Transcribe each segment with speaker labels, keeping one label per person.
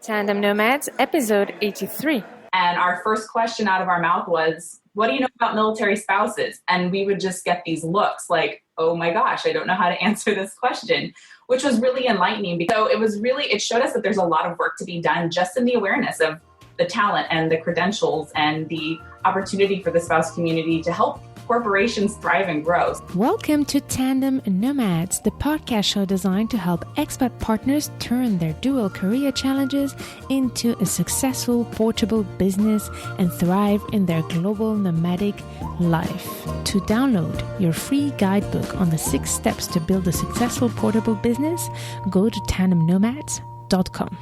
Speaker 1: Tandem Nomads, episode 83.
Speaker 2: And our first question out of our mouth was, what do you know about military spouses? And we would just get these looks like, oh my gosh, I don't know how to answer this question, which was really enlightening. So it showed us that there's a lot of work to be done just in the awareness of the talent and the credentials and the opportunity for the spouse community to help corporations thrive and grow.
Speaker 1: Welcome to Tandem Nomads, the podcast show designed to help expat partners turn their dual career challenges into a successful portable business and thrive in their global nomadic life. To download your free guidebook on the 6 steps to build a successful portable business, go to tandemnomads.com.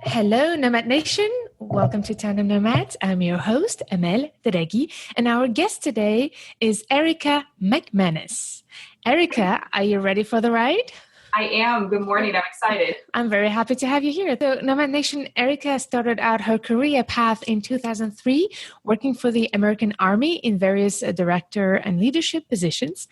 Speaker 1: Hello, Nomad Nation. Welcome to Tandem Nomads. I'm your host, Amel Deregi, and our guest today is Erica McMannes. Erica, are you ready for the ride?
Speaker 2: I am. Good morning. I'm excited.
Speaker 1: I'm very happy to have you here. So, Nomad Nation, Erica started out her career path in 2003, working for the American Army in various director and leadership positions.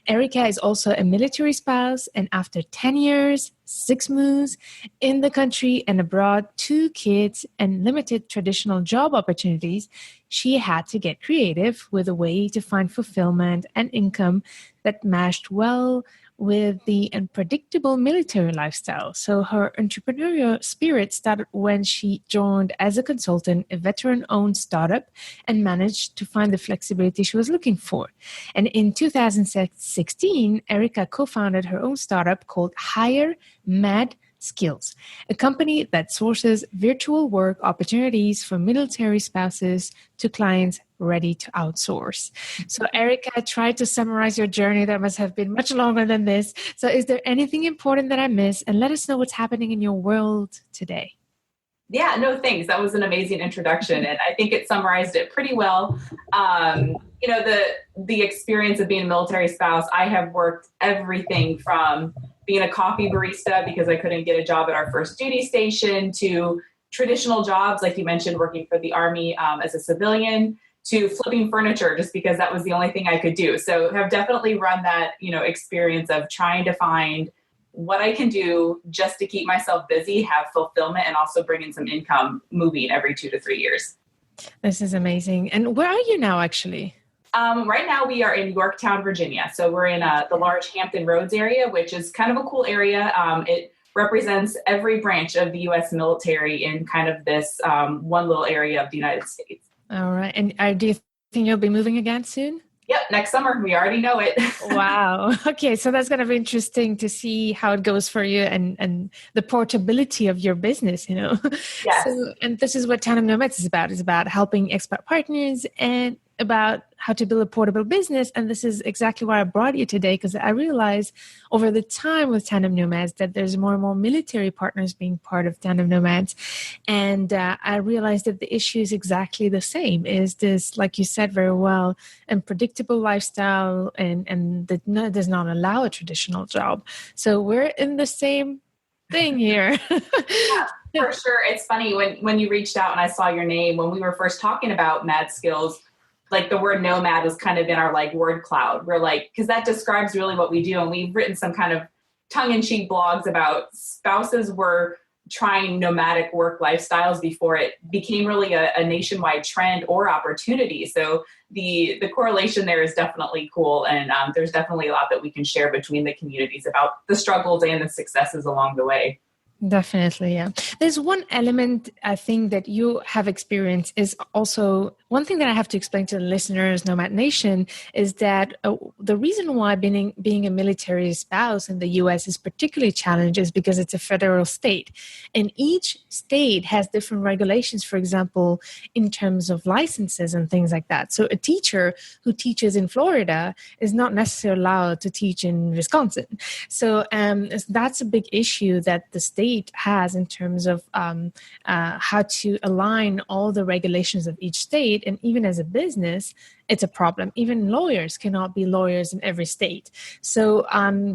Speaker 1: Erica is also a military spouse, and after 10 years, 6 moves in the country and abroad, 2 kids, and limited traditional job opportunities, she had to get creative with a way to find fulfillment and income that matched well with the unpredictable military lifestyle. So her entrepreneurial spirit started when she joined as a consultant, a veteran-owned startup, and managed to find the flexibility she was looking for. And in 2016, Erica co-founded her own startup called Hire Mad Skills, a company that sources virtual work opportunities for military spouses to clients ready to outsource. So Erica, I tried to summarize your journey. That must have been much longer than this. So is there anything important that I missed? And let us know what's happening in your world today.
Speaker 2: Yeah, no, thanks. That was an amazing introduction. And I think it summarized it pretty well. The experience of being a military spouse, I have worked everything from being a coffee barista because I couldn't get a job at our first duty station to traditional jobs, like you mentioned, working for the Army as a civilian, to flipping furniture just because that was the only thing I could do. So have definitely run that, experience of trying to find what I can do just to keep myself busy, have fulfillment, and also bring in some income moving every 2 to 3 years.
Speaker 1: This is amazing. And where are you now, actually?
Speaker 2: Right now we are in Yorktown, Virginia. So we're in the large Hampton Roads area, which is kind of a cool area. It represents every branch of the U.S. military in kind of this one little area of the United States.
Speaker 1: All right. And do you think you'll be moving again soon?
Speaker 2: Yep, next summer. We already know it.
Speaker 1: Wow. Okay, so that's going to be interesting to see how it goes for you and the portability of your business,
Speaker 2: Yes.
Speaker 1: So, and this is what Tandem Nomads is about. It's about helping expat partners and about how to build a portable business. And this is exactly why I brought you today, because I realized over the time with Tandem Nomads that there's more and more military partners being part of Tandem Nomads. And I realized that the issue is exactly the same. Is this, like you said very well, unpredictable lifestyle and that does not allow a traditional job. So we're in the same thing here.
Speaker 2: Yeah, for sure. It's funny when you reached out and I saw your name, when we were first talking about Mad Skills, like the word nomad was kind of in our word cloud. We're because that describes really what we do. And we've written some kind of tongue-in-cheek blogs about spouses were trying nomadic work lifestyles before it became really a nationwide trend or opportunity. So the correlation there is definitely cool. And there's definitely a lot that we can share between the communities about the struggles and the successes along the way.
Speaker 1: Definitely, yeah. There's one element I think that you have experienced is also one thing that I have to explain to the listeners, Nomad Nation, is that the reason why being a military spouse in the U.S. is particularly challenging is because it's a federal state. And each state has different regulations, for example, in terms of licenses and things like that. So a teacher who teaches in Florida is not necessarily allowed to teach in Wisconsin. So that's a big issue that the state has in terms of how to align all the regulations of each state. And even as a business, it's a problem. Even lawyers cannot be lawyers in every state. So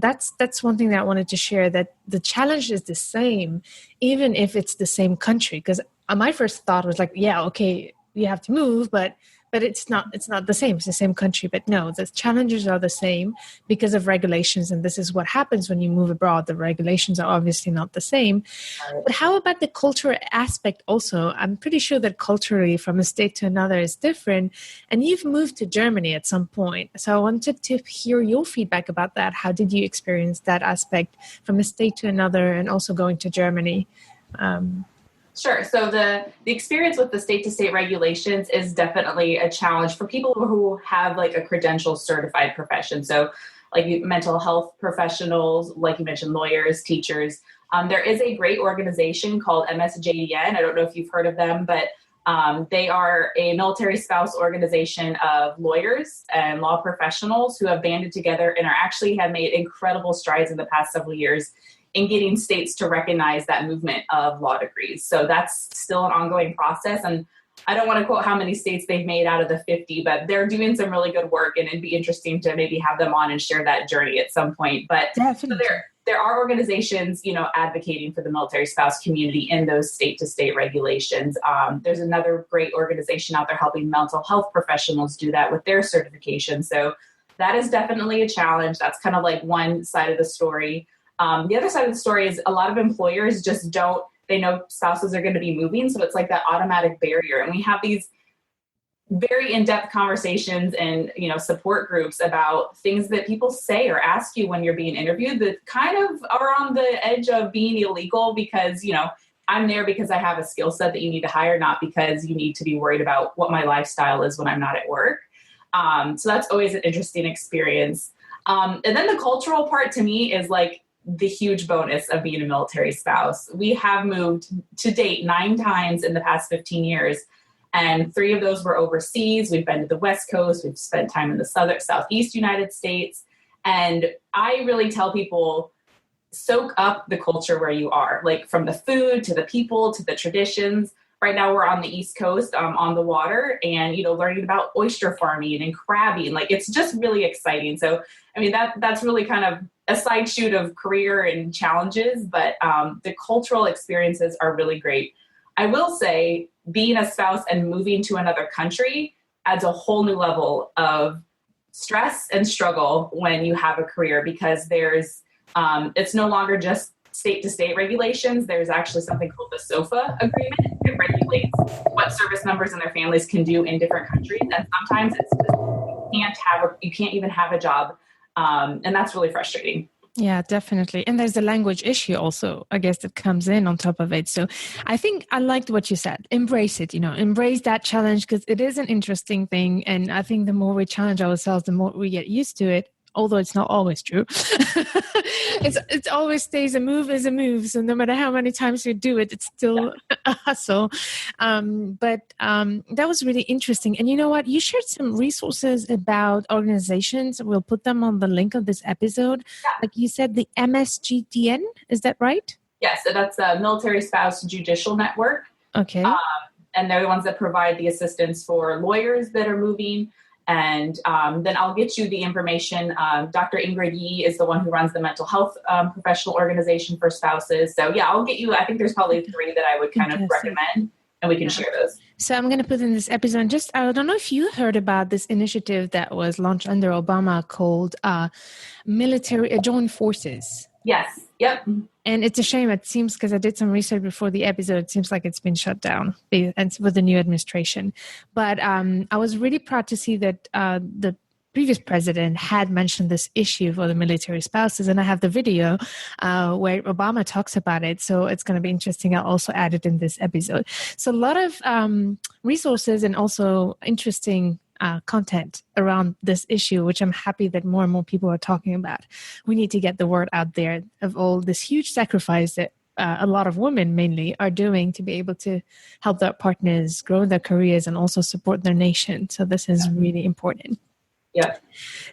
Speaker 1: that's one thing that I wanted to share, that the challenge is the same, even if it's the same country. Because my first thought was yeah, okay, you have to move, but But it's not the same. It's the same country, but no, the challenges are the same because of regulations. And this is what happens when you move abroad. The regulations are obviously not the same. Right. But how about the cultural aspect also? I'm pretty sure that culturally from a state to another is different. And you've moved to Germany at some point. So I wanted to hear your feedback about that. How did you experience that aspect from a state to another and also going to Germany?
Speaker 2: Sure. So the experience with the state-to-state regulations is definitely a challenge for people who have like a credential certified profession. So like mental health professionals, like you mentioned, lawyers, teachers. There is a great organization called MSJDN. I don't know if you've heard of them, but they are a military spouse organization of lawyers and law professionals who have banded together and have made incredible strides in the past several years in getting states to recognize that movement of law degrees. So that's still an ongoing process. And I don't want to quote how many states they've made out of the 50, but they're doing some really good work, and it'd be interesting to maybe have them on and share that journey at some point. But so there are organizations, advocating for the military spouse community in those state-to-state regulations. There's another great organization out there helping mental health professionals do that with their certification. So that is definitely a challenge. That's kind of like one side of the story. The other side of the story is a lot of employers just they know spouses are going to be moving. So it's like that automatic barrier. And we have these very in-depth conversations and, support groups about things that people say or ask you when you're being interviewed that kind of are on the edge of being illegal because, I'm there because I have a skill set that you need to hire, not because you need to be worried about what my lifestyle is when I'm not at work. So that's always an interesting experience. And then the cultural part to me is like the huge bonus of being a military spouse. We have moved to date 9 times in the past 15 years. And 3 of those were overseas. We've been to the West Coast. We've spent time in the Southeast United States. And I really tell people, soak up the culture where you are, like from the food to the people to the traditions. Right now we're on the East Coast, on the water, and, learning about oyster farming and crabbing. Like, it's just really exciting. So, I mean, that's really kind of a side shoot of career and challenges, but the cultural experiences are really great. I will say being a spouse and moving to another country adds a whole new level of stress and struggle when you have a career, because it's no longer just state-to-state regulations. There's actually something called the SOFA agreement. It regulates what service members and their families can do in different countries. And sometimes it's just, you can't even have a job. And that's really frustrating.
Speaker 1: Yeah, definitely. And there's the language issue also, I guess, that comes in on top of it. So I think I liked what you said. Embrace it, embrace that challenge, because it is an interesting thing. And I think the more we challenge ourselves, the more we get used to it. Although it's not always true. It always stays a move is a move. So no matter how many times you do it, it's still a hustle. But that was really interesting. And you know what? You shared some resources about organizations. We'll put them on the link of this episode.
Speaker 2: Yeah.
Speaker 1: Like you said, the MSGDN, is that right?
Speaker 2: Yes, so that's a Military Spouse Judicial Network.
Speaker 1: Okay.
Speaker 2: And they're the ones that provide the assistance for lawyers that are moving. And then I'll get you the information. Dr. Ingrid Yee is the one who runs the mental health professional organization for spouses. So yeah, I'll get you, I think there's probably 3 that I would kind of recommend, and we can share those.
Speaker 1: So I'm going to put in this episode, I don't know if you heard about this initiative that was launched under Obama called Military Joint Forces.
Speaker 2: Yes. Yep.
Speaker 1: And it's a shame, it seems, because I did some research before the episode, it seems like it's been shut down and with the new administration. But I was really proud to see that the previous president had mentioned this issue for the military spouses. And I have the video where Obama talks about it. So it's going to be interesting. I'll also add it in this episode. So a lot of resources and also interesting content around this issue, which I'm happy that more and more people are talking about. We need to get the word out there of all this huge sacrifice that a lot of women mainly are doing to be able to help their partners grow their careers and also support their nation. So this is really important.
Speaker 2: Yeah.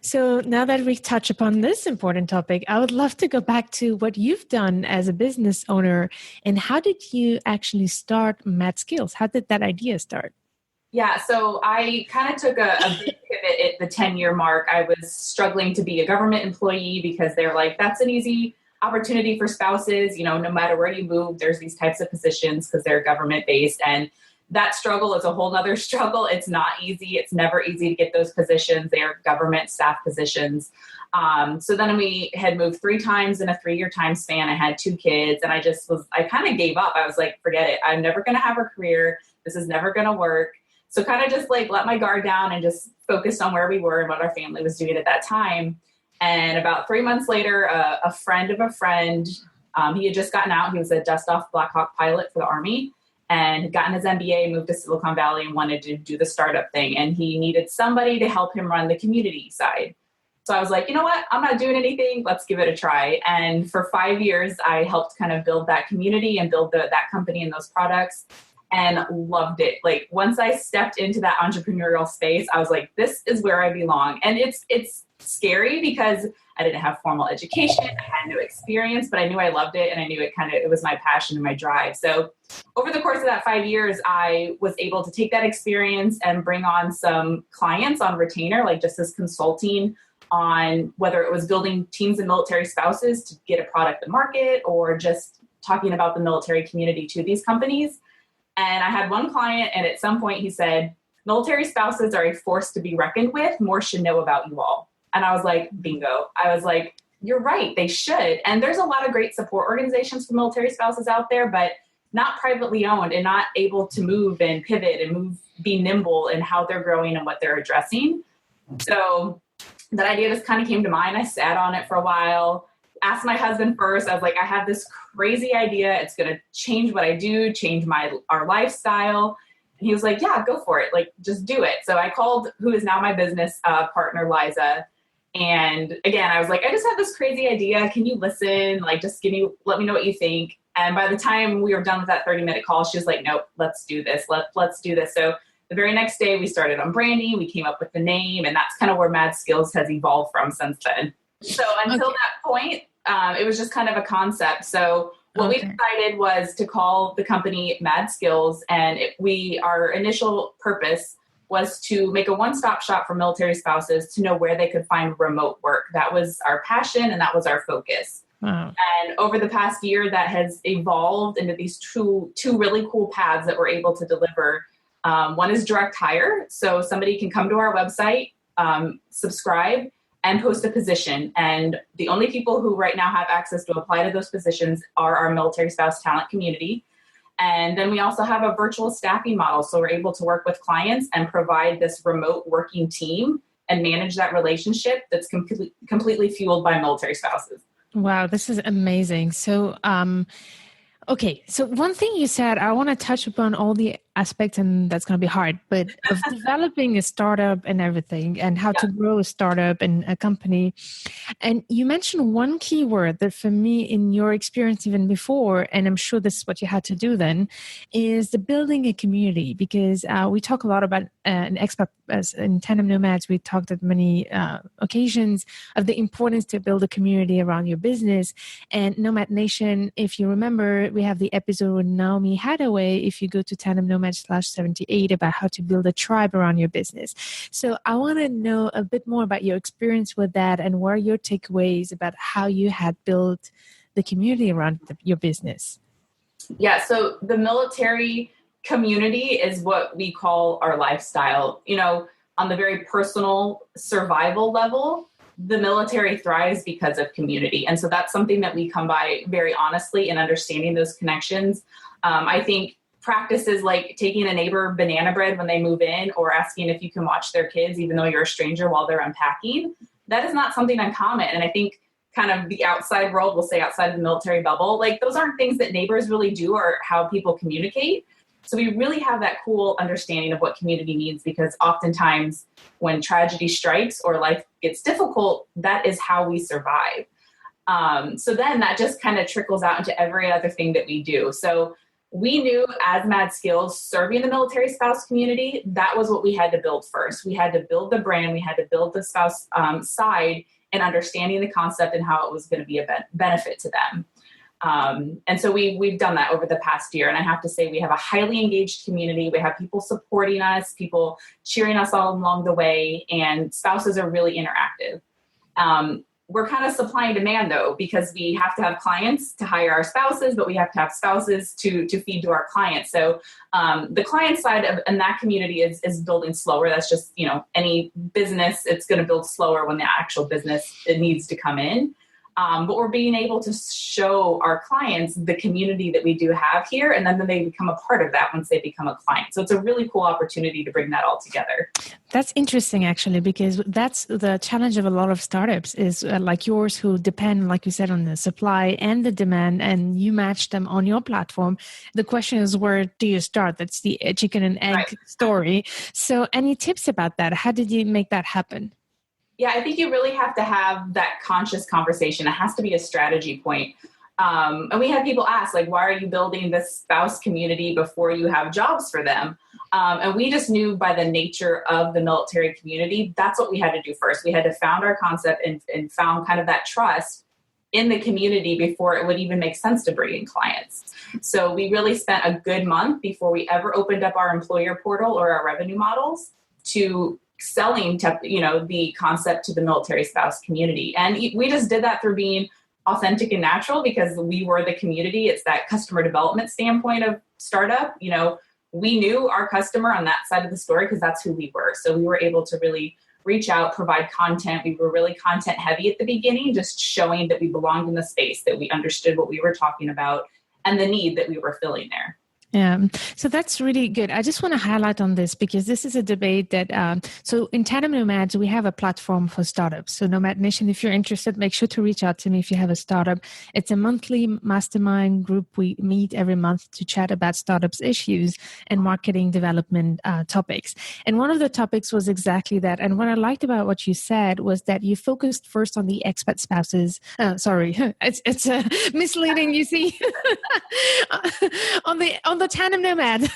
Speaker 1: So now that we touch upon this important topic, I would love to go back to what you've done as a business owner, and how did you actually start Mad Skills? How did that idea start?
Speaker 2: Yeah, so I kind of took a big pivot at the 10-year mark. I was struggling to be a government employee because they're like, that's an easy opportunity for spouses. No matter where you move, there's these types of positions because they're government based. And that struggle is a whole nother struggle. It's not easy. It's never easy to get those positions. They are government staff positions. So then we had moved 3 times in a 3-year time span. I had 2 kids and I kind of gave up. I was like, forget it. I'm never going to have a career. This is never going to work. So kind of just like let my guard down and just focused on where we were and what our family was doing at that time. And about 3 months later, a friend of a friend, he had just gotten out. He was a dust-off Black Hawk pilot for the Army and had gotten his MBA, moved to Silicon Valley and wanted to do the startup thing. And he needed somebody to help him run the community side. So I was like, you know what? I'm not doing anything. Let's give it a try. And for 5 years, I helped kind of build that community and build that company and those products and loved it. Like once I stepped into that entrepreneurial space, I was like, this is where I belong. And it's scary because I didn't have formal education. I had no experience, but I knew I loved it. And I knew it was my passion and my drive. So over the course of that 5 years, I was able to take that experience and bring on some clients on retainer, like just as consulting on whether it was building teams of military spouses to get a product to market or just talking about the military community to these companies. And I had one client, and at some point he said, military spouses are a force to be reckoned with. More should know about you all. And I was like, bingo. I was like, you're right. They should. And there's a lot of great support organizations for military spouses out there, but not privately owned and not able to move and pivot and be nimble in how they're growing and what they're addressing. So that idea just kind of came to mind. I sat on it for a while, asked my husband first. I was like, I have this crazy idea. It's going to change what I do, change our lifestyle. And he was like, yeah, go for it. Like, just do it. So I called who is now my business partner, Liza. And again, I was like, I just have this crazy idea. Can you listen? Like, just let me know what you think. And by the time we were done with that 30-minute call, she was like, nope, let's do this. Let's do this. So the very next day we started on branding. We came up with the name, and that's kind of where Mad Skills has evolved from since then. So until that point, it was just kind of a concept. So what we decided was to call the company Mad Skills, and our initial purpose was to make a one-stop shop for military spouses to know where they could find remote work. That was our passion, and that was our focus. Wow. And over the past year, that has evolved into these two really cool paths that we're able to deliver. One is direct hire. So somebody can come to our website, subscribe, and post a position. And the only people who right now have access to apply to those positions are our military spouse talent community. And then we also have a virtual staffing model. So we're able to work with clients and provide this remote working team and manage that relationship that's completely fueled by military spouses.
Speaker 1: Wow, this is amazing. So, okay. So one thing you said, I want to touch upon all the aspects, and that's going to be hard, but of developing a startup and everything and how to grow a startup and a company. And you mentioned one key word that for me in your experience even before, and I'm sure this is what you had to do then, is the building a community, because we talk a lot about an expat as in Tandem Nomads. We talked at many occasions of the importance to build a community around your business. And Nomad Nation, if you remember, we have the episode with Naomi Hathaway, if you go to Tandem Nomad /78 about how to build a tribe around your business. So I want to know a bit more about your experience with that and what are your takeaways about how you had built the community around your business.
Speaker 2: Yeah, so the military community is what we call our lifestyle. You know, on the very personal survival level, the military thrives because of community. And so that's something that we come by very honestly in understanding those connections. I think practices like taking a neighbor banana bread when they move in or asking if you can watch their kids, even though you're a stranger while they're unpacking, that is not something uncommon. And I think kind of the outside world, we'll say outside of the military bubble, like those aren't things that neighbors really do or how people communicate. So we really have that cool understanding of what community needs, because oftentimes when tragedy strikes or life gets difficult, that is how we survive. So then that just kind of trickles out into every other thing that we do. So we knew as Mad Skills, serving the military spouse community, that was what we had to build first. We had to build the brand. We had to build the spouse side and understanding the concept and how it was going to be a benefit to them. And so we've done that over the past year. And I have to say, we have a highly engaged community. We have people supporting us, people cheering us all along the way, and spouses are really interactive. we're kind of supply and demand though, because we have to have clients to hire our spouses, but we have to have spouses to feed to our clients. So the client side of and that community is building slower. That's just, any business, it's going to build slower when the actual business it needs to come in. But we're being able to show our clients the community that we do have here, and then they become a part of that once they become a client. So it's a really cool opportunity to bring that all together.
Speaker 1: That's interesting, actually, because that's the challenge of a lot of startups is like yours, who depend, like you said, on the supply and the demand, and you match them on your platform. The question is, where do you start? That's the chicken and egg story. So any tips about that? How did you make that happen?
Speaker 2: Yeah, I think you really have to have that conscious conversation. It has to be a strategy point. And we had people ask, like, why are you building this spouse community before you have jobs for them? And we just knew by the nature of the military community, that's what we had to do first. We had to found our concept and found kind of that trust in the community before it would even make sense to bring in clients. So we really spent a good month before we ever opened up our employer portal or our revenue models to selling the concept to the military spouse community. And we just did that through being authentic and natural because we were the community. It's that customer development standpoint of startup. We knew our customer on that side of the story because that's who we were. So we were able to really reach out, provide content. We were really content heavy at the beginning, just showing that we belonged in the space, that we understood what we were talking about and the need that we were filling there.
Speaker 1: Yeah, so that's really good. I just want to highlight on this because this is a debate that, so in Tandem Nomads, we have a platform for startups. So Nomad Nation, if you're interested, make sure to reach out to me if you have a startup. It's a monthly mastermind group. We meet every month to chat about startups issues and marketing development topics. And one of the topics was exactly that. And what I liked about what you said was that you focused first on the expat spouses. Sorry, it's misleading, you see, on the Tandem Nomad,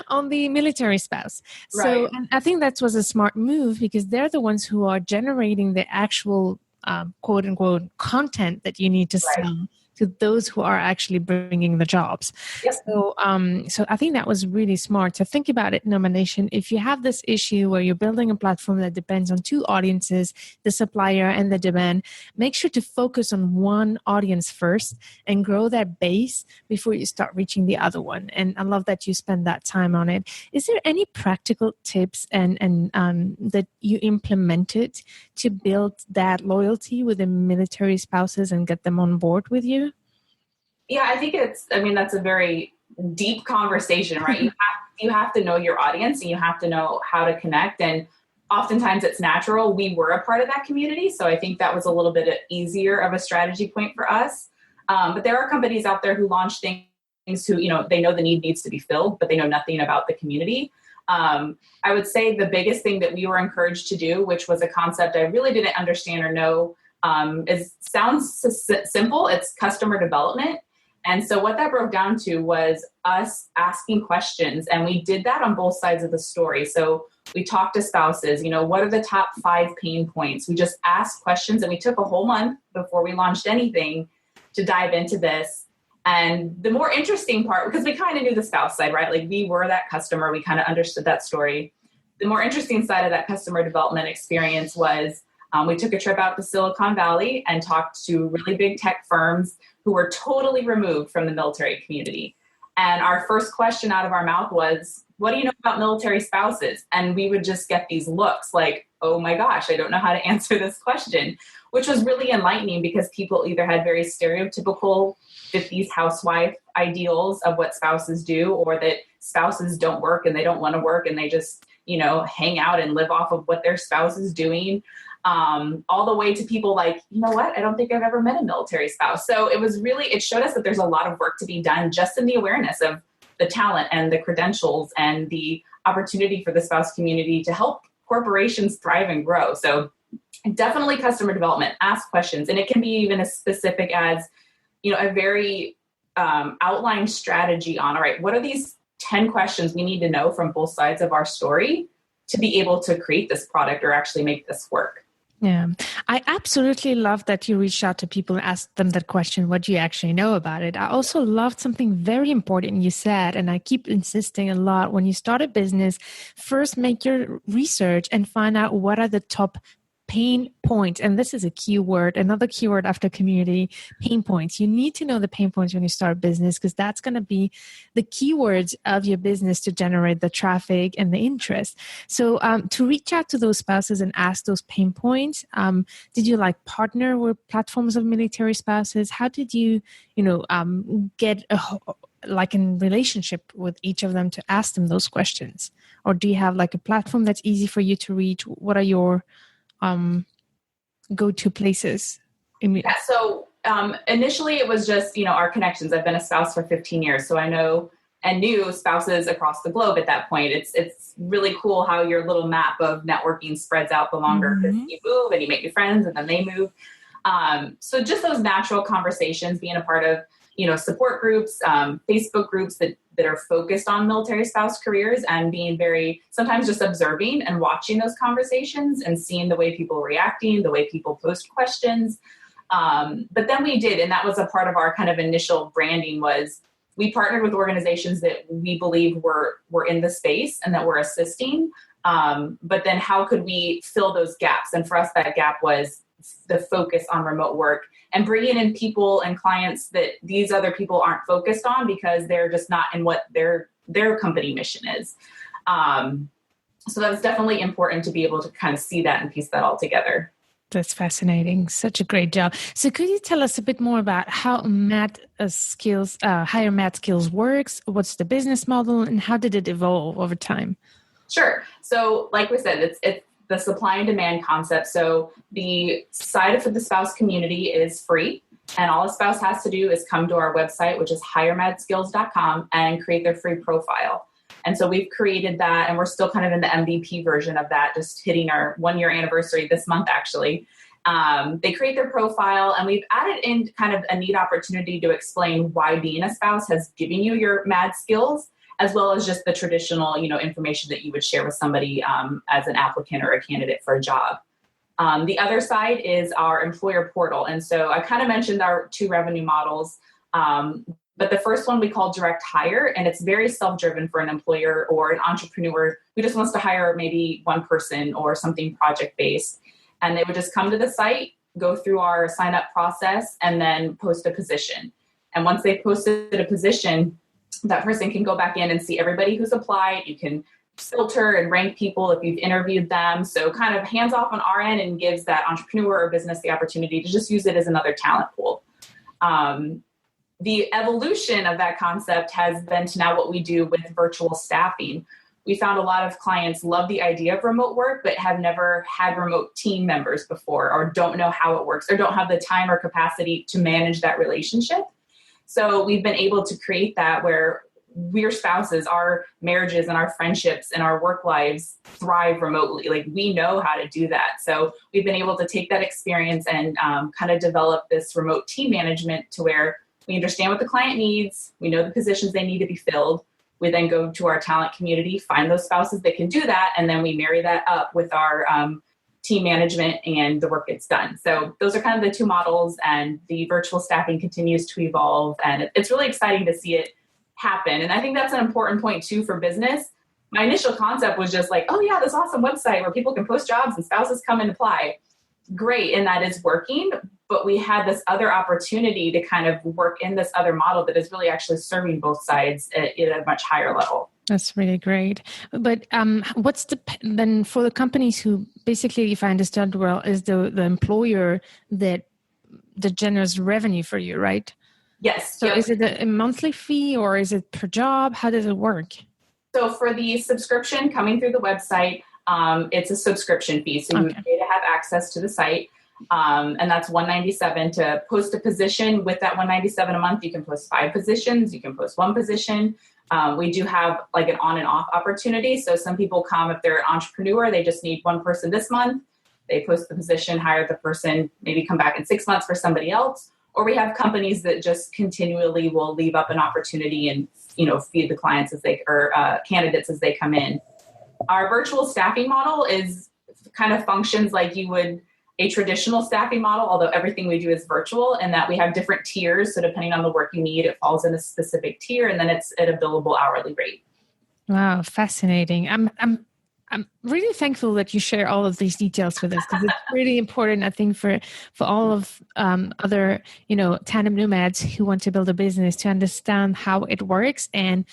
Speaker 1: on the military spouse. So and I think that was a smart move because they're the ones who are generating the actual quote unquote content that you need to sell to those who are actually bringing the jobs. Yep. So I think that was really smart. So think about it, Nomad Nation. If you have this issue where you're building a platform that depends on two audiences, the supplier and the demand, make sure to focus on one audience first and grow that base before you start reaching the other one. And I love that you spend that time on it. Is there any practical tips and that you implemented to build that loyalty with the military spouses and get them on board with you?
Speaker 2: Yeah, I think that's a very deep conversation, right? You have to know your audience and you have to know how to connect. And oftentimes it's natural. We were a part of that community. So I think that was a little bit easier of a strategy point for us. But there are companies out there who launch things who, they know the need needs to be filled, but they know nothing about the community. I would say the biggest thing that we were encouraged to do, which was a concept I really didn't understand or know, sounds simple. It's customer development. And so what that broke down to was us asking questions. And we did that on both sides of the story. So we talked to spouses, what are the top 5 pain points? We just asked questions and we took a whole month before we launched anything to dive into this. And the more interesting part, because we kind of knew the spouse side, right? Like we were that customer. We kind of understood that story. The more interesting side of that customer development experience was we took a trip out to Silicon Valley and talked to really big tech firms who were totally removed from the military community. And our first question out of our mouth was, what do you know about military spouses? And we would just get these looks like, oh my gosh, I don't know how to answer this question, which was really enlightening because people either had very stereotypical 50s housewife ideals of what spouses do, or that spouses don't work and they don't want to work and they just, hang out and live off of what their spouse is doing. All the way to people like, I don't think I've ever met a military spouse. So it showed us that there's a lot of work to be done just in the awareness of the talent and the credentials and the opportunity for the spouse community to help corporations thrive and grow. So definitely customer development, ask questions. And it can be even as specific as, a very outlined strategy on, all right, what are these 10 questions we need to know from both sides of our story to be able to create this product or actually make this work?
Speaker 1: Yeah, I absolutely love that you reached out to people and asked them that question, what do you actually know about it? I also loved something very important you said, and I keep insisting a lot, when you start a business, first make your research and find out what are the top pain points. And this is a keyword, another keyword after community, pain points. You need to know the pain points when you start a business, because that's going to be the keywords of your business to generate the traffic and the interest. So to reach out to those spouses and ask those pain points, did you like partner with platforms of military spouses? How did you, get like in relationship with each of them to ask them those questions? Or do you have like a platform that's easy for you to reach? What are your go-to places?
Speaker 2: Yeah, so initially it was just, our connections. I've been a spouse for 15 years, so I know and knew spouses across the globe at that point. It's really cool how your little map of networking spreads out the longer, because you move and you make new friends and then they move. So just those natural conversations, being a part of, support groups, Facebook groups that are focused on military spouse careers, and being very, sometimes just observing and watching those conversations and seeing the way people are reacting, the way people post questions. But then we did, and that was a part of our kind of initial branding, was we partnered with organizations that we believe were in the space and that were assisting. But then how could we fill those gaps? And for us, that gap was the focus on remote work and bringing in people and clients that these other people aren't focused on because they're just not in what their company mission is. So that's definitely important to be able to kind of see that and piece that all together.
Speaker 1: That's fascinating. Such a great job. So could you tell us a bit more about how Hire Mad Skills works? What's the business model and how did it evolve over time?
Speaker 2: Sure. So like we said, it's the supply and demand concept. So the side of the spouse community is free, and all a spouse has to do is come to our website, which is hiremadskills.com, and create their free profile. And so we've created that, and we're still kind of in the MVP version of that, just hitting our 1-year anniversary this month, actually. They create their profile, and we've added in kind of a neat opportunity to explain why being a spouse has given you your mad skills, as well as just the traditional, information that you would share with somebody as an applicant or a candidate for a job. The other side is our employer portal. And so I kind of mentioned our 2 revenue models, but the first one we call direct hire, and it's very self-driven for an employer or an entrepreneur who just wants to hire maybe one person or something project-based. And they would just come to the site, go through our sign-up process, and then post a position. And once they posted a position, that person can go back in and see everybody who's applied. You can filter and rank people if you've interviewed them. So kind of hands off on our end, and gives that entrepreneur or business the opportunity to just use it as another talent pool. The evolution of that concept has been to now what we do with virtual staffing. We found a lot of clients love the idea of remote work, but have never had remote team members before, or don't know how it works, or don't have the time or capacity to manage that relationship. So we've been able to create that where we're spouses, our marriages and our friendships and our work lives thrive remotely. Like, we know how to do that. So we've been able to take that experience and kind of develop this remote team management to where we understand what the client needs. We know the positions they need to be filled. We then go to our talent community, find those spouses that can do that, and then we marry that up with our team management, and the work gets done. So those are kind of the 2 models, and the virtual staffing continues to evolve, and it's really exciting to see it happen. And I think that's an important point too for business. My initial concept was just like, oh yeah, this awesome website where people can post jobs and spouses come and apply. Great, and that is working. But we had this other opportunity to kind of work in this other model that is really actually serving both sides at a much higher level. That's
Speaker 1: really great. But what's then for the companies who basically, if I understand well, is the employer that generates revenue for you, right?
Speaker 2: Yes.
Speaker 1: So is it a monthly fee or is it per job? How does it work?
Speaker 2: So for the subscription coming through the website, it's a subscription fee. So you pay to have access to the site. And that's $197 to post a position. With that $197 a month, you can post 5 positions. You can post 1 position. We do have like an on and off opportunity. So some people come, if they're an entrepreneur, they just need 1 person this month. They post the position, hire the person, maybe come back in 6 months for somebody else. Or we have companies that just continually will leave up an opportunity and, feed the clients or candidates as they come in. Our virtual staffing model kind of functions like you would a traditional staffing model, although everything we do is virtual, and that we have different tiers. So depending on the work you need, it falls in a specific tier, and then it's at a billable hourly rate.
Speaker 1: Wow, fascinating. I'm I'm really thankful that you share all of these details with us, because it's really important, I think, for all of other, tandem nomads who want to build a business to understand how it works, and,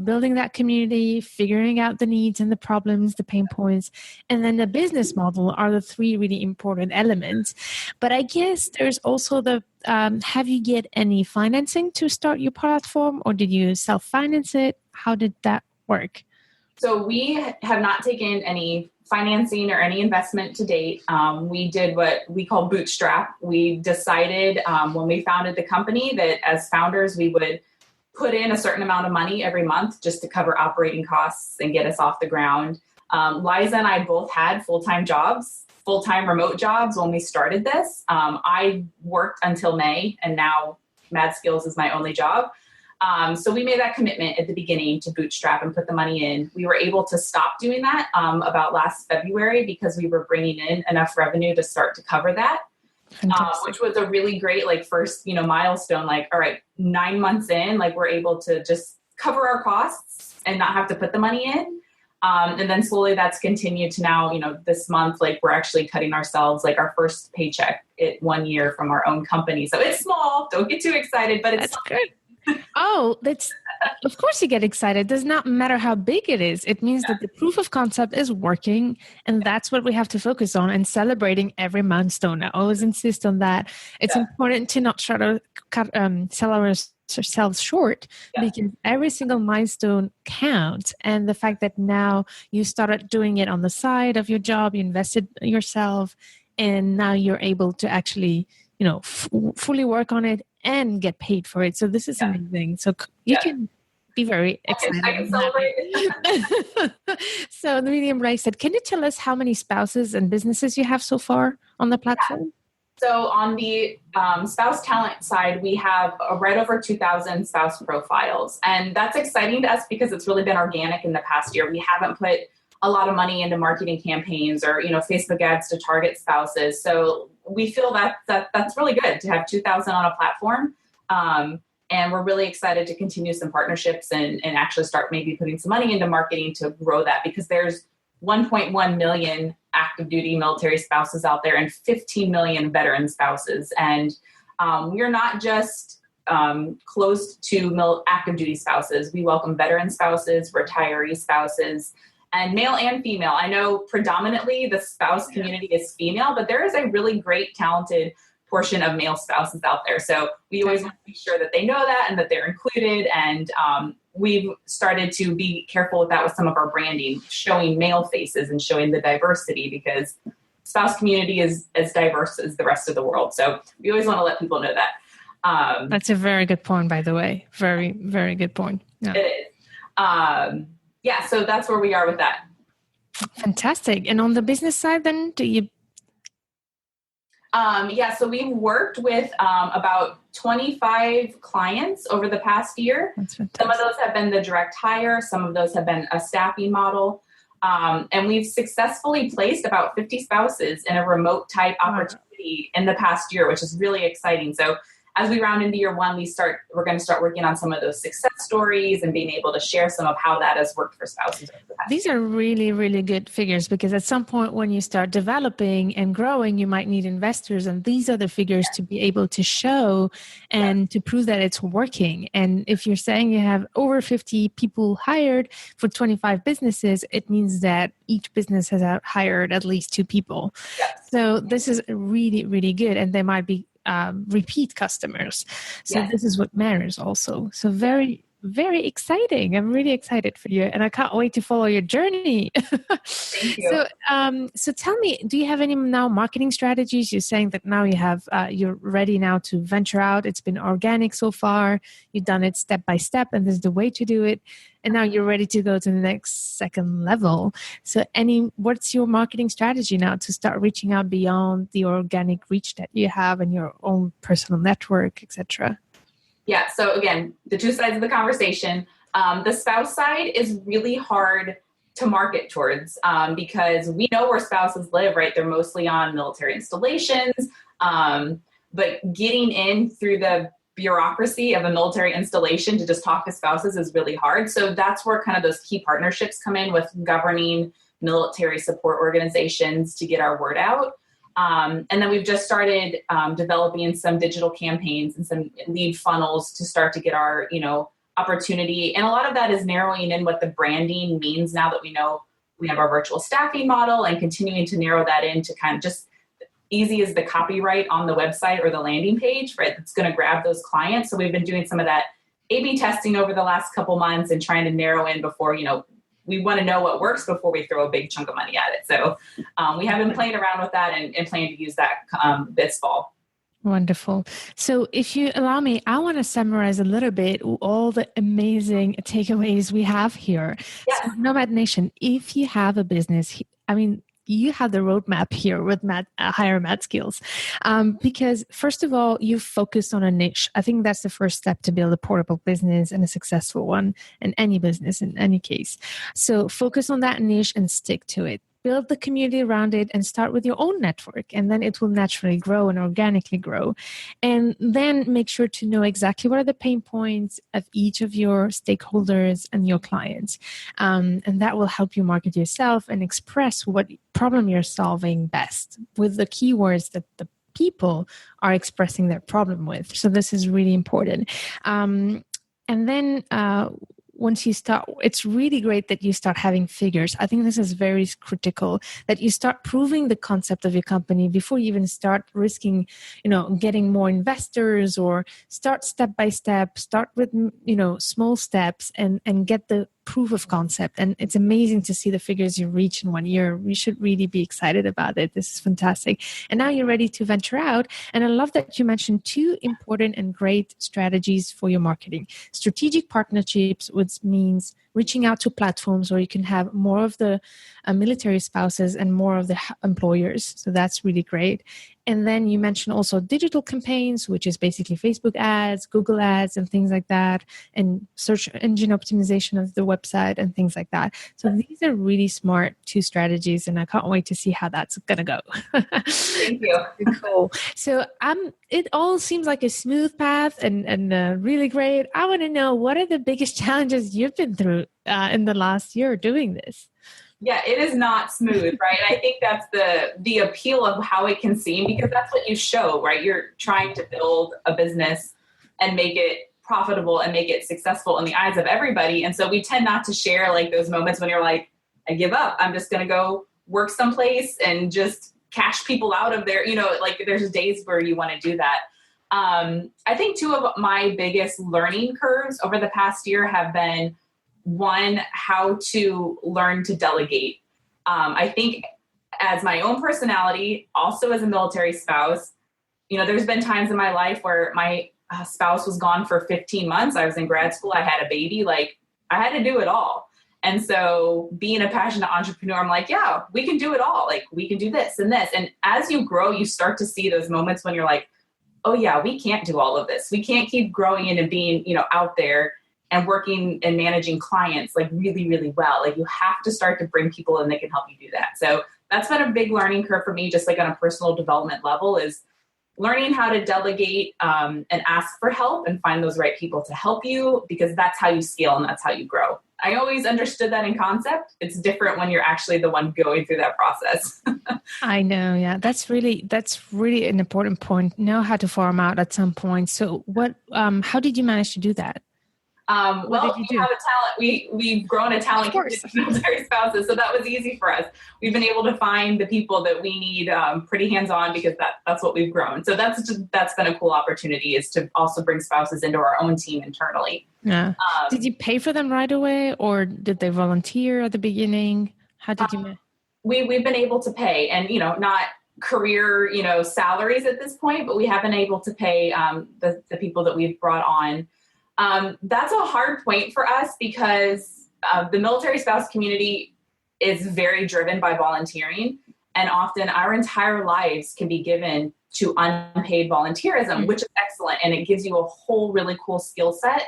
Speaker 1: building that community, figuring out the needs and the problems, the pain points, and then the business model are the three really important elements. But I guess there's also the have you get any financing to start your platform, or did you self-finance it? How did that work?
Speaker 2: So we have not taken any financing or any investment to date. We did what we call bootstrap. We decided when we founded the company that as founders, we would put in a certain amount of money every month just to cover operating costs and get us off the ground. Liza and I both had full-time jobs, full-time remote jobs when we started this. I worked until May, and now Mad Skills is my only job. So we made that commitment at the beginning to bootstrap and put the money in. We were able to stop doing that about last February because we were bringing in enough revenue to start to cover that, which was a really great first milestone. All right, 9 months in, we're able to just cover our costs and not have to put the money in. And then slowly that's continued to now, this month, we're actually cutting ourselves our first paycheck at 1 year from our own company. So it's small. Don't get too excited, but it's
Speaker 1: good. Oh, of course you get excited. It does not matter how big it is. It means that the proof of concept is working, and that's what we have to focus on, and celebrating every milestone. I always insist on that. It's important to not try to sell ourselves short, because every single milestone counts. And the fact that now you started doing it on the side of your job, you invested yourself, and now you're able to actually fully work on it and get paid for it. So this is amazing. So you can be very excited.
Speaker 2: I can celebrate.
Speaker 1: So the Medium Ray said, can you tell us how many spouses and businesses you have so far on the platform?
Speaker 2: So on the spouse talent side, we have right over 2,000 spouse profiles. And that's exciting to us because it's really been organic in the past year. We haven't put a lot of money into marketing campaigns or, Facebook ads to target spouses. So we feel that's really good to have 2,000 on a platform. And we're really excited to continue some partnerships and actually start maybe putting some money into marketing to grow that, because there's 1.1 million active duty military spouses out there and 15 million veteran spouses. And we're not just closed to active duty spouses. We welcome veteran spouses, retiree spouses, and male and female. I know predominantly the spouse community is female, but there is a really great, talented portion of male spouses out there. So we always want to be sure that they know that and that they're included. And we've started to be careful with that with some of our branding, showing male faces and showing the diversity, because spouse community is as diverse as the rest of the world. So we always want to let people know that.
Speaker 1: That's a very good point, by the way. Very, very good point. Yeah.
Speaker 2: It is. So that's where we are with that.
Speaker 1: Fantastic. And on the business side, then, do you?
Speaker 2: So we've worked with about 25 clients over the past year.
Speaker 1: That's fantastic.
Speaker 2: Some of those have been the direct hire. Some of those have been a staffing model. And we've successfully placed about 50 spouses in a remote type opportunity in the past year, which is really exciting. So as we round into year one, we're going to start working on some of those success stories and being able to share some of how that has worked for spouses.
Speaker 1: These are really, really good figures, because at some point when you start developing and growing, you might need investors. And these are the figures to be able to show and to prove that it's working. And if you're saying you have over 50 people hired for 25 businesses, it means that each business has hired at least 2 people.
Speaker 2: Yes.
Speaker 1: So this is really, really good. And they might be repeat customers. So this is what matters also. So very, very exciting. I'm really excited for you, and I can't wait to follow your journey.
Speaker 2: Thank you.
Speaker 1: So tell me, do you have any now marketing strategies? You're saying that now you're ready now to venture out. It's been organic so far. You've done it step by step, and this is the way to do it. And now you're ready to go to the next second level. So what's your marketing strategy now to start reaching out beyond the organic reach that you have in your own personal network, etc.?
Speaker 2: Yeah. So again, the two sides of the conversation. The spouse side is really hard to market towards because we know where spouses live, right? They're mostly on military installations, but getting in through the bureaucracy of a military installation to just talk to spouses is really hard. So that's where kind of those key partnerships come in with governing military support organizations to get our word out. And then we've just started developing some digital campaigns and some lead funnels to start to get our, opportunity. And a lot of that is narrowing in what the branding means now that we know we have our virtual staffing model, and continuing to narrow that into kind of just easy as the copyright on the website or the landing page, right? It's going to grab those clients. So we've been doing some of that A/B testing over the last couple months and trying to narrow in before, we want to know what works before we throw a big chunk of money at it. So we have been playing around with that and plan to use that this fall.
Speaker 1: Wonderful. So if you allow me, I want to summarize a little bit all the amazing takeaways we have here.
Speaker 2: Yes.
Speaker 1: So Nomad Nation, if you have a business, you have the roadmap here with Hire Mad Skills. Because first of all, you focus on a niche. I think that's the first step to build a portable business and a successful one, in any business, in any case. So focus on that niche and stick to it. Build the community around it and start with your own network, and then it will naturally grow and organically grow. And then make sure to know exactly what are the pain points of each of your stakeholders and your clients. And that will help you market yourself and express what problem you're solving best with the keywords that the people are expressing their problem with. So this is really important. And then once you start, it's really great that you start having figures. I think this is very critical, that you start proving the concept of your company before you even start risking, getting more investors, or start step by step, start with, small steps and get the proof of concept. And it's amazing to see the figures you reach in 1 year. We should really be excited about it. This is fantastic. And now you're ready to venture out. And I love that you mentioned 2 important and great strategies for your marketing. Strategic partnerships, which means reaching out to platforms where you can have more of the military spouses and more of the employers. So that's really great. And then you mentioned also digital campaigns, which is basically Facebook ads, Google ads, and things like that, and search engine optimization of the website and things like that. So these are really smart 2 strategies, and I can't wait to see how that's going to go.
Speaker 2: Thank you.
Speaker 1: Cool. So it all seems like a smooth path and really great. I want to know, what are the biggest challenges you've been through in the last year doing this?
Speaker 2: Yeah, it is not smooth, right? I think that's the appeal of how it can seem, because that's what you show, right? You're trying to build a business and make it profitable and make it successful in the eyes of everybody. And so we tend not to share like those moments when you're like, I give up. I'm just going to go work someplace and just cash people out of there. Like there's days where you want to do that. I think 2 of my biggest learning curves over the past year have been, 1, how to learn to delegate. I think as my own personality, also as a military spouse, there's been times in my life where my spouse was gone for 15 months. I was in grad school. I had a baby. Like I had to do it all. And so being a passionate entrepreneur, I'm like, yeah, we can do it all. Like we can do this and this. And as you grow, you start to see those moments when you're like, oh yeah, we can't do all of this. We can't keep growing in and being, out there and working and managing clients like really, really well. Like you have to start to bring people in that can help you do that. So that's been a big learning curve for me, just like on a personal development level, is learning how to delegate and ask for help and find those right people to help you, because that's how you scale and that's how you grow. I always understood that in concept. It's different when you're actually the one going through that process.
Speaker 1: I know. Yeah, that's really an important point. Know how to farm out at some point. So how did you manage to do that?
Speaker 2: We have a talent. We've grown a talent community of military spouses, so that was easy for us. We've been able to find the people that we need pretty hands-on, because that's what we've grown. So that's been a cool opportunity, is to also bring spouses into our own team internally.
Speaker 1: Yeah. Did you pay for them right away, or did they volunteer at the beginning? How did you?
Speaker 2: We've been able to pay, and not career salaries at this point, but we have been able to pay the people that we've brought on. That's a hard point for us, because the military spouse community is very driven by volunteering, and often our entire lives can be given to unpaid volunteerism, which is excellent, and it gives you a whole really cool skill set.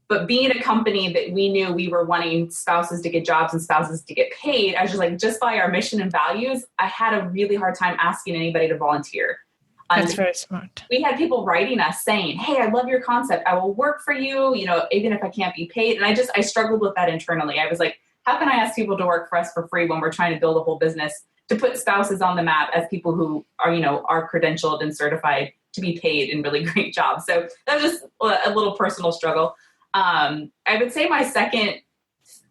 Speaker 2: But being a company that we knew we were wanting spouses to get jobs and spouses to get paid, I was just like, just by our mission and values, I had a really hard time asking anybody to volunteer.
Speaker 1: That's very smart.
Speaker 2: We had people writing us saying, hey, I love your concept. I will work for you, even if I can't be paid. And I struggled with that internally. I was like, how can I ask people to work for us for free when we're trying to build a whole business to put spouses on the map as people who are, are credentialed and certified to be paid in really great jobs. So that was just a little personal struggle. I would say my second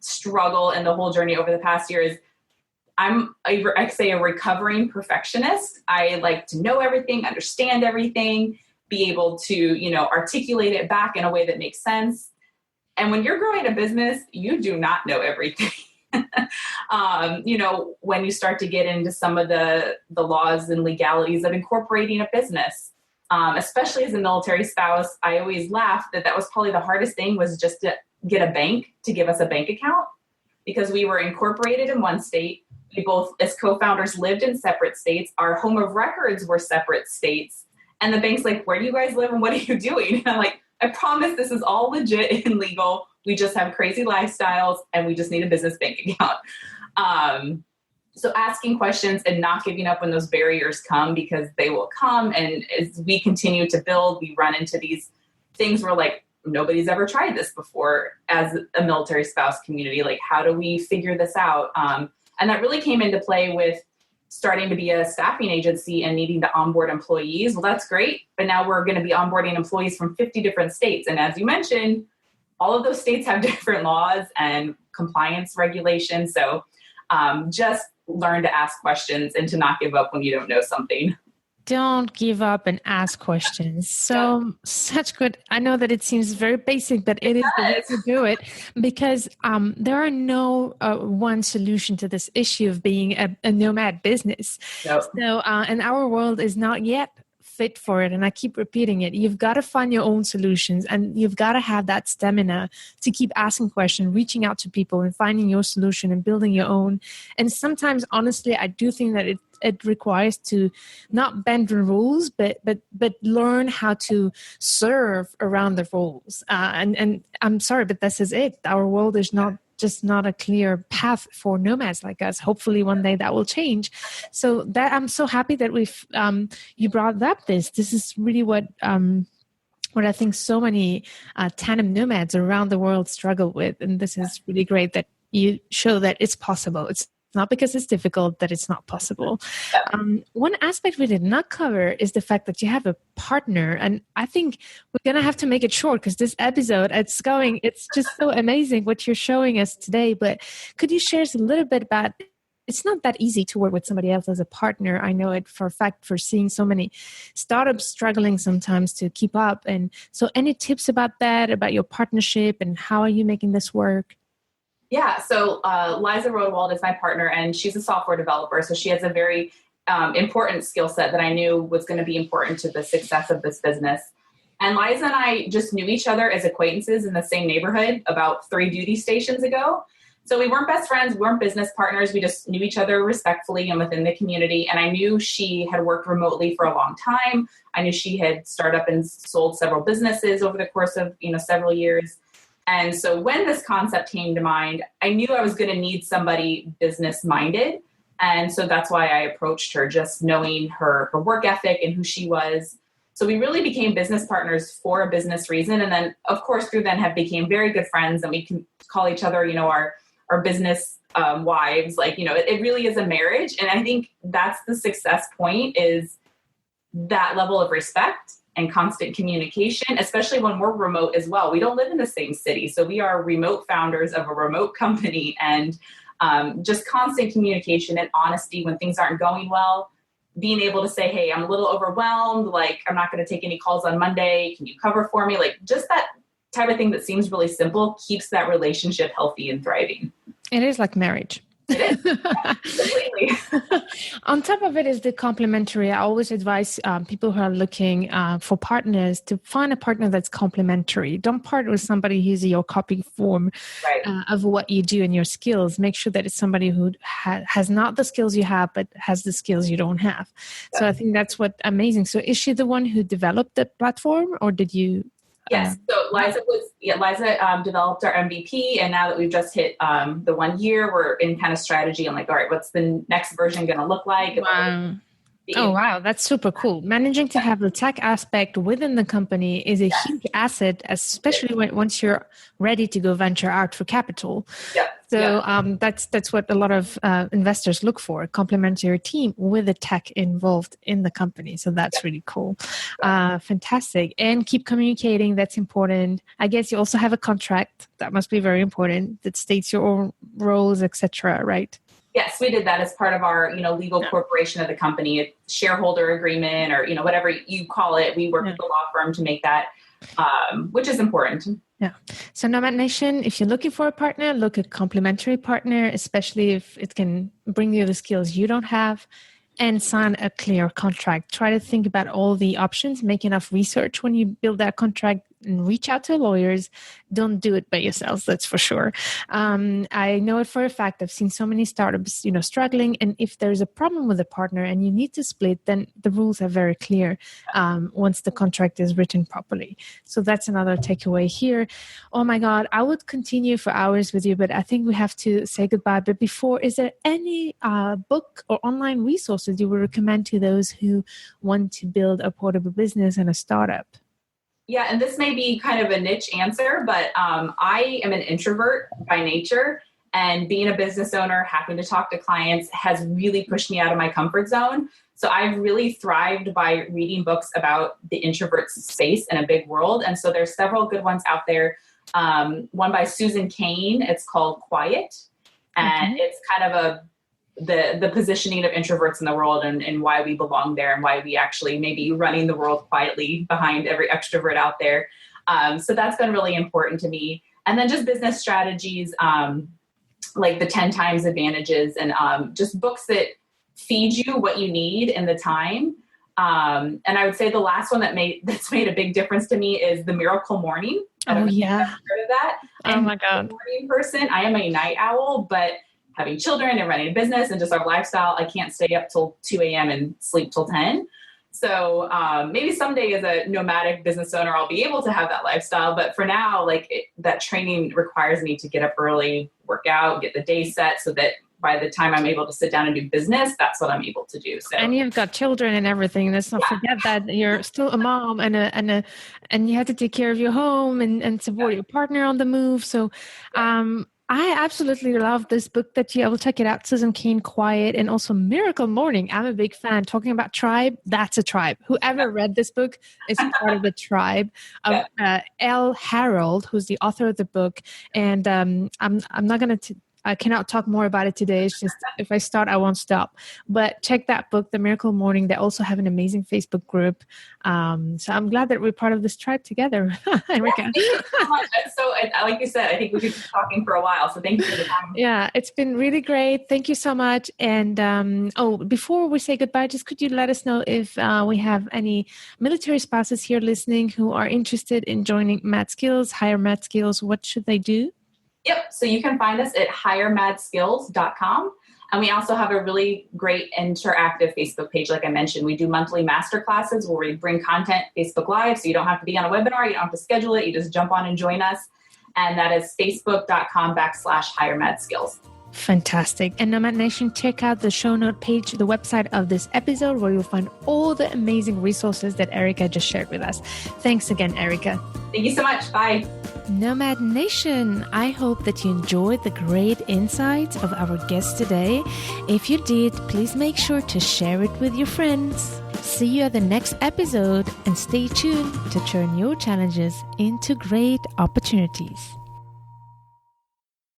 Speaker 2: struggle in the whole journey over the past year is I say a recovering perfectionist. I like to know everything, understand everything, be able to, articulate it back in a way that makes sense. And when you're growing a business, you do not know everything. When you start to get into some of the laws and legalities of incorporating a business, especially as a military spouse, I always laugh that was probably the hardest thing was just to get a bank to give us a bank account, because we were incorporated in one state. We both, as co-founders, lived in separate states. Our home of records were separate states. And the bank's like, where do you guys live and what are you doing? And I'm like, I promise this is all legit and legal. We just have crazy lifestyles and we just need a business bank account. So asking questions and not giving up when those barriers come, because they will come. And as we continue to build, we run into these things where like, nobody's ever tried this before as a military spouse community. Like, how do we figure this out? And that really came into play with starting to be a staffing agency and needing to onboard employees. Well, that's great. But now we're going to be onboarding employees from 50 different states. And as you mentioned, all of those states have different laws and compliance regulations. So just learn to ask questions and to not give up when you don't know something.
Speaker 1: Don't give up and ask questions. So such good. I know that it seems very basic, but it is the way to do it, because there are no one solution to this issue of being a nomad business. Nope. So, and our world is not yet fit for it. And I keep repeating it. You've got to find your own solutions, and you've got to have that stamina to keep asking questions, reaching out to people and finding your solution and building your own. And sometimes, honestly, I do think that it requires to not bend the rules, but learn how to serve around the rules. And I'm sorry, but this is it. Our world is not a clear path for nomads like us. Hopefully one day that will change. So that I'm so happy that we've you brought up this. This is really what I think so many tandem nomads around the world struggle with. And this is really great that you show that it's possible. It's not because it's difficult that it's not possible. One aspect we did not cover is the fact that you have a partner. And I think we're going to have to make it short because this episode, it's just so amazing what you're showing us today. But could you share us a little bit about, it's not that easy to work with somebody else as a partner. I know it for a fact, for seeing so many startups struggling sometimes to keep up. And so any tips about that, about your partnership, and how are you making this work?
Speaker 2: Yeah, so Liza Rodewald is my partner, and she's a software developer. So she has a very important skill set that I knew was going to be important to the success of this business. And Liza and I just knew each other as acquaintances in the same neighborhood about 3 duty stations ago. So we weren't best friends, we weren't business partners. We just knew each other respectfully and within the community. And I knew she had worked remotely for a long time. I knew she had started up and sold several businesses over the course of several years. And so when this concept came to mind, I knew I was going to need somebody business-minded. And so that's why I approached her, just knowing her work ethic and who she was. So we really became business partners for a business reason. And then, of course, through then have became very good friends. And we can call each other, our business wives. It really is a marriage. And I think that's the success point, is that level of respect and constant communication, especially when we're remote as well. We don't live in the same city. So we are remote founders of a remote company, and just constant communication and honesty when things aren't going well, being able to say, hey, I'm a little overwhelmed. I'm not going to take any calls on Monday. Can you cover for me? Just that type of thing that seems really simple keeps that relationship healthy and thriving.
Speaker 1: It is like marriage.
Speaker 2: It is. Yeah, completely.
Speaker 1: On top of it is the complementary. I always advise people who are looking for partners to find a partner that's complementary. Don't partner with somebody who's your copy form of what you do and your skills. Make sure that it's somebody who has not the skills you have, but has the skills you don't have. So I think that's what's amazing. So is she the one who developed the platform, or did you?
Speaker 2: Yes. So Liza developed our MVP, and now that we've just hit the 1 year, we're in kind of strategy. I'm like, all right, what's the next version going to look like?
Speaker 1: Wow. Oh, wow. That's super cool. Managing to have the tech aspect within the company is a huge asset, especially once you're ready to go venture out for capital.
Speaker 2: Yeah.
Speaker 1: So that's what a lot of investors look for, a complementary team with a tech involved in the company. So that's really cool. Fantastic. And keep communicating. That's important. I guess you also have a contract. That must be very important. That states your own roles, etc. Right?
Speaker 2: Yes, we did that as part of our, legal corporation of the company, a shareholder agreement, or, whatever you call it. We work with the law firm to make that, which is important.
Speaker 1: Yeah. So Nomad Nation, if you're looking for a partner, look at complementary partner, especially if it can bring you the skills you don't have, and sign a clear contract. Try to think about all the options, make enough research when you build that contract, and reach out to lawyers. Don't do it by yourselves, that's for sure. I know it for a fact. I've seen so many startups, struggling. And if there's a problem with a partner and you need to split, then the rules are very clear once the contract is written properly. So that's another takeaway here. Oh my God, I would continue for hours with you, but I think we have to say goodbye. But before, is there any book or online resources you would recommend to those who want to build a portable business and a startup?
Speaker 2: Yeah, and this may be kind of a niche answer, but I am an introvert by nature, and being a business owner, having to talk to clients has really pushed me out of my comfort zone. So I've really thrived by reading books about the introvert space in a big world. And so there's several good ones out there. One by Susan Cain, it's called Quiet. And it's kind of the positioning of introverts in the world and why we belong there and why we actually may be running the world quietly behind every extrovert out there. So that's been really important to me. And then just business strategies, like the 10 times advantages, and just books that feed you what you need in the time. And I would say the last one that's made a big difference to me is The Miracle Morning.
Speaker 1: Oh, yeah.
Speaker 2: Heard of that?
Speaker 1: Oh, my God.
Speaker 2: I'm a morning person. I am a night owl, but having children and running a business and just our lifestyle, I can't stay up till 2 a.m. and sleep till 10. So maybe someday as a nomadic business owner, I'll be able to have that lifestyle. But for now, that training requires me to get up early, work out, get the day set so that by the time I'm able to sit down and do business, that's what I'm able to do. So,
Speaker 1: and you've got children and everything. Let's not forget that you're still a mom and you have to take care of your home and support your partner on the move. So, I absolutely love this book I will check it out. Susan Cain, Quiet, and also Miracle Morning. I'm a big fan. Talking about tribe, that's a tribe. Whoever read this book is part of the tribe of L. Harold, who's the author of the book. And I'm not going to I cannot talk more about it today. It's just, if I start, I won't stop. But check that book, The Miracle Morning. They also have an amazing Facebook group. So I'm glad that we're part of this tribe together. Enrica.
Speaker 2: Thank you so much. So, like you said, I think we could keep talking for a while. So thank you for the time.
Speaker 1: Yeah, it's been really great. Thank you so much. And before we say goodbye, just could you let us know if we have any military spouses here listening who are interested in joining Mad Skills, Hire Mad Skills? What should they do?
Speaker 2: Yep. So you can find us at hiremadskills.com. And we also have a really great interactive Facebook page. Like I mentioned, we do monthly masterclasses where we bring content Facebook Live. So you don't have to be on a webinar. You don't have to schedule it. You just jump on and join us. And that is facebook.com/hiremadskills.
Speaker 1: Fantastic. And Nomad Nation, check out the show note page, the website of this episode, where you'll find all the amazing resources that Erica just shared with us. Thanks again, Erica.
Speaker 2: Thank you so much. Bye.
Speaker 1: Nomad Nation, I hope that you enjoyed the great insights of our guest today. If you did, please make sure to share it with your friends. See you at the next episode, and stay tuned to turn your challenges into great opportunities.